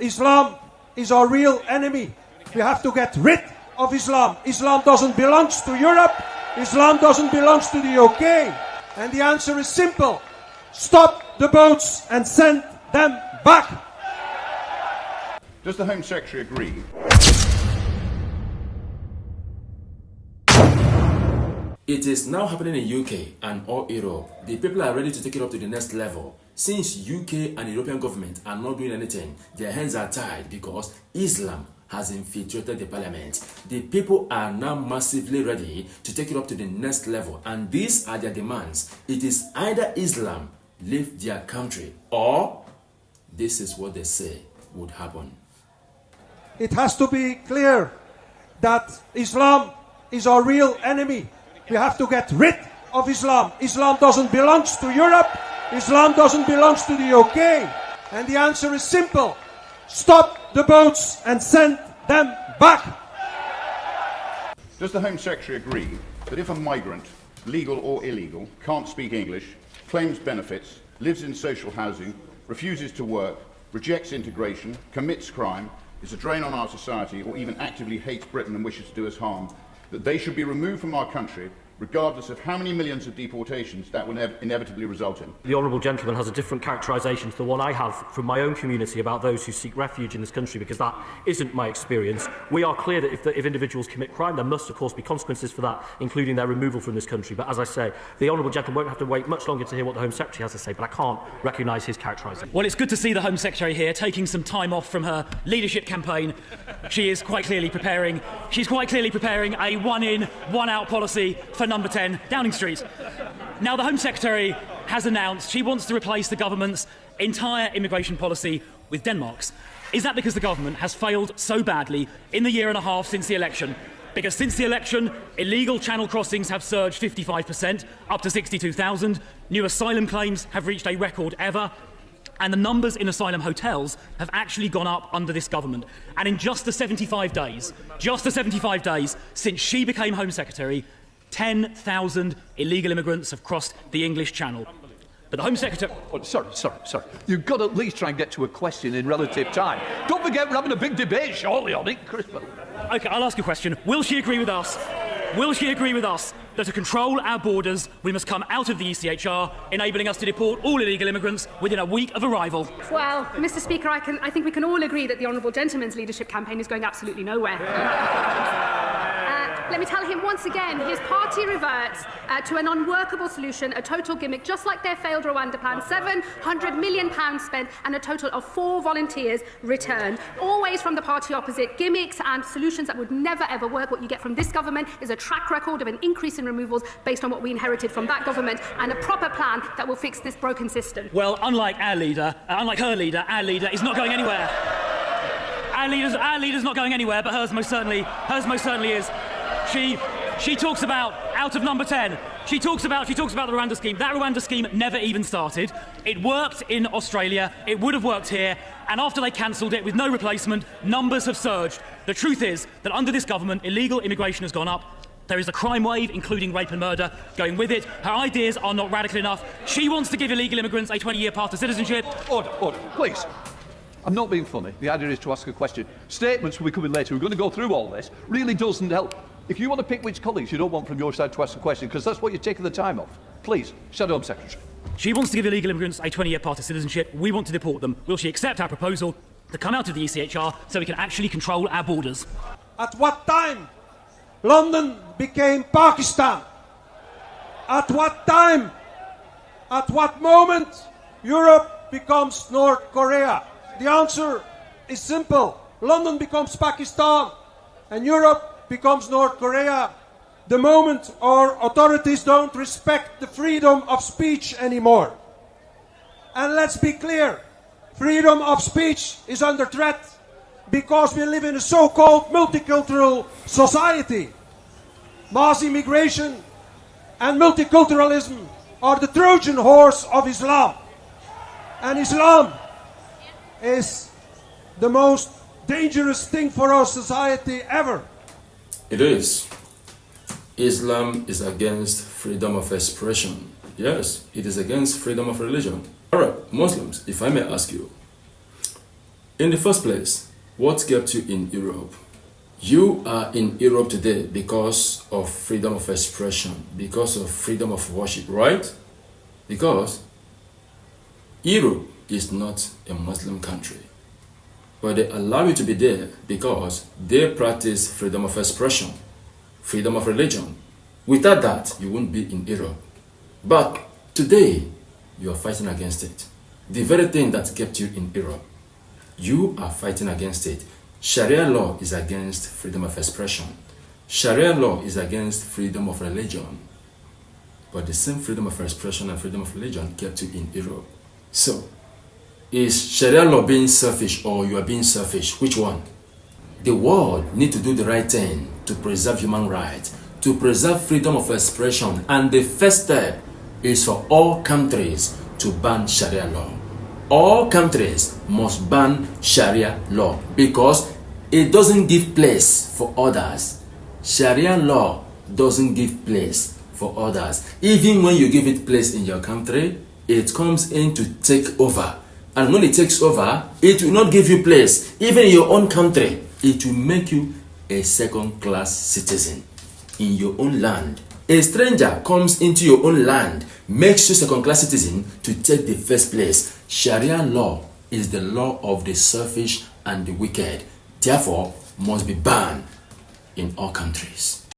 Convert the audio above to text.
Islam is our real enemy. We have to get rid of Islam. Islam doesn't belong to Europe. Islam doesn't belong to the UK. And the answer is simple. Stop the boats and send them back. Does the Home Secretary agree? It is now happening in UK and all Europe. The people are ready to take it up to the next level. Since UK and European government are not doing anything, their hands are tied because Islam has infiltrated the parliament. The people are now massively ready to take it up to the next level, and these are their demands. It is either Islam leave their country, or this is what they say would happen. It has to be clear that Islam is our real enemy. We have to get rid of Islam. Islam doesn't belong to Europe. Islam doesn't belong to the UK. And the answer is simple. Stop the boats and send them back. Does the Home Secretary agree that if a migrant, legal or illegal, can't speak English, claims benefits, lives in social housing, refuses to work, rejects integration, commits crime, is a drain on our society, or even actively hates Britain and wishes to do us harm, that they should be removed from our country regardless of how many millions of deportations that will inevitably result in? The Honourable Gentleman has a different characterisation to the one I have from my own community about those who seek refuge in this country, because that isn't my experience. We are clear that if individuals commit crime, there must of course be consequences for that, including their removal from this country. But as I say, the Honourable Gentleman won't have to wait much longer to hear what the Home Secretary has to say, but I can't recognise his characterisation. Well, it's good to see the Home Secretary here taking some time off from her leadership campaign. She's quite clearly preparing a one-in, one-out policy for Number 10 Downing Street. Now, the Home Secretary has announced she wants to replace the government's entire immigration policy with Denmark's. Is that because the government has failed so badly in the year and a half since the election? Because since the election, illegal channel crossings have surged 55%, up to 62,000. New asylum claims have reached a record ever. And the numbers in asylum hotels have actually gone up under this government. And in just the 75 days since she became Home Secretary, 10,000 illegal immigrants have crossed the English Channel. But the Home Secretary... Oh, sorry. You've got to at least try and get to a question in relative time. Don't forget we're having a big debate shortly on it, Chris. OK, I'll ask you a question. Will she agree with us that to control our borders, we must come out of the ECHR, enabling us to deport all illegal immigrants within a week of arrival? Well, Mr. Speaker, I think we can all agree that the Honourable Gentleman's leadership campaign is going absolutely nowhere. Let me tell him once again, his party reverts to an unworkable solution, a total gimmick, just like their failed Rwanda plan. £700 million spent and a total of 4 volunteers returned. Always from the party opposite, gimmicks and solutions that would never ever work. What you get from this government is a track record of an increase in removals based on what we inherited from that government, and a proper plan that will fix this broken system. Well, unlike her leader, our leader is not going anywhere. Our leader's not going anywhere, but hers most certainly is. She talks about out of Number 10. She talks about the Rwanda scheme. That Rwanda scheme never even started. It worked in Australia. It would have worked here. And after they cancelled it with no replacement, numbers have surged. The truth is that under this government, illegal immigration has gone up. There is a crime wave, including rape and murder, going with it. Her ideas are not radical enough. She wants to give illegal immigrants a 20-year path to citizenship. Order, please. I'm not being funny. The idea is to ask a question. Statements will be coming later. We're going to go through all this. Really doesn't help. If you want to pick which colleagues you don't want from your side to ask a question, because that's what you're taking the time off. Please, Shadow Home Secretary. She wants to give illegal immigrants a 20-year path to citizenship. We want to deport them. Will she accept our proposal to come out of the ECHR so we can actually control our borders? At what time London became Pakistan? At what time? At what moment Europe becomes North Korea? The answer is simple. London becomes Pakistan and Europe becomes North Korea the moment our authorities don't respect the freedom of speech anymore. And let's be clear, freedom of speech is under threat because we live in a so-called multicultural society. Mass immigration and multiculturalism are the Trojan horse of Islam. And Islam is the most dangerous thing for our society ever. It is. Islam is against freedom of expression. Yes, it is against freedom of religion. Alright, Muslims, if I may ask you, In the first place, what kept you in Europe? You are in Europe today because of freedom of expression, because of freedom of worship, right? Because Europe is not a Muslim country. But they allow you to be there because they practice freedom of expression, freedom of religion. Without that, you won't be in Europe. But today, you are fighting against it. The very thing that kept you in Europe, you are fighting against it. Sharia law is against freedom of expression. Sharia law is against freedom of religion. But the same freedom of expression and freedom of religion kept you in Europe. So, is Sharia law being selfish or you are being selfish? Which one? The world needs to do the right thing to preserve human rights, to preserve freedom of expression, and the first step is for all countries to ban Sharia law. All countries must ban Sharia law because it doesn't give place for others. Sharia law doesn't give place for others. Even when you give it place in your country, it comes in to take over. And when it takes over, it will not give you place. Even in your own country, it will make you a second-class citizen in your own land. A stranger comes into your own land, makes you second-class citizen to take the first place. Sharia law is the law of the selfish and the wicked. Therefore, must be banned in all countries.